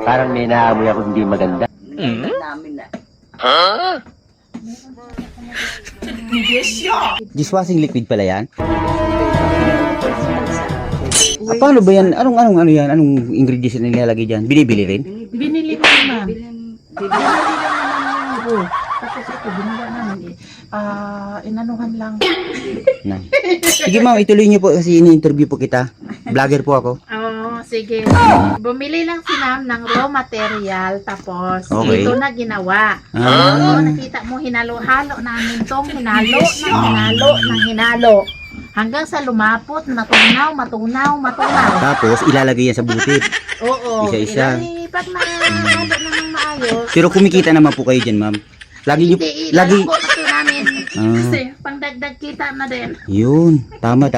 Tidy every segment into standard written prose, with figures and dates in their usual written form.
Parang may naamoy ako hindi maganda. Namin na. Dishwashing liquid pala yan? Paano ba yan? Anong ano yan? Anong ingredients na nilalagay dyan? Binibili rin? Binili ko naman. Bilhin. Tapos ito, binila namin inanuhan lang. Na. Sige ma'am, ituloy niyo po kasi ini-interview po kita. Vlogger po ako. Oo, sige. Bumili lang si ma'am ng raw material, tapos Okay. ito na ginawa. Ah. Oo, nakita mo, hinalo-halo namin tong hinalo. Hanggang sa lumapot, matunaw. Tapos ilalagay yan sa butit. Oo. Isa-isa. Pag nahalo na ng maayos, Pero kumikita naman po kayo dyan ma'am. Lagi niyo, hindi, lagi. ilalako na to namin. Ah. Kasi pangdagdag kita na din. Yun, tama.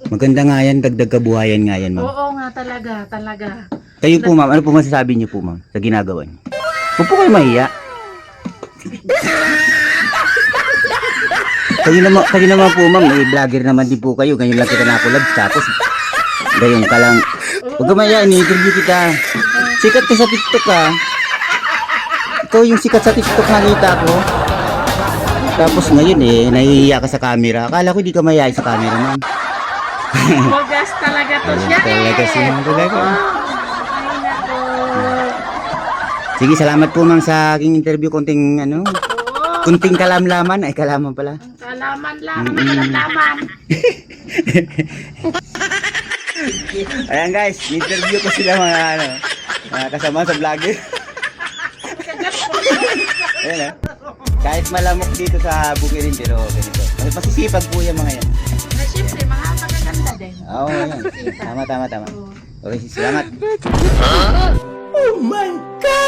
Maganda nga yan, dagdag kabuhayan nga yan ma'am. Oo nga, talaga. Kayo po ma'am, ano po masasabi niyo po ma'am sa ginagawa niyo? Huwag po kayo mahiya. Kayo naman po ma'am, vlogger naman din po kayo. Ngayon lang kita na-collab, tapos gayon ka lang. Huwag ka mahiya, ini-interview kita. Sikat ka sa TikTok ha. Ikaw yung sikat sa TikTok nakita ko. Tapos ngayon nahihiya ka sa camera. Akala ko di ka mahiya sa camera ma'am. Bogas talaga to siya Talaga si ma'am talaga. Ay, nako. Sige, salamat po ma'am sa aking interview. Kunting kalamlaman. Ay, kalaman pala. Kalaman lang, Mm-mm. kalaman. Ayan guys, interview ko sila mga kasama sa vlogger. Ayan kahit malamok dito sa Bukirin, pero ganito. Masisipag po yung mga yan. Na siyempre, mga magaganda din. Oo, yan. Tama. Okay, salamat. Oh my God!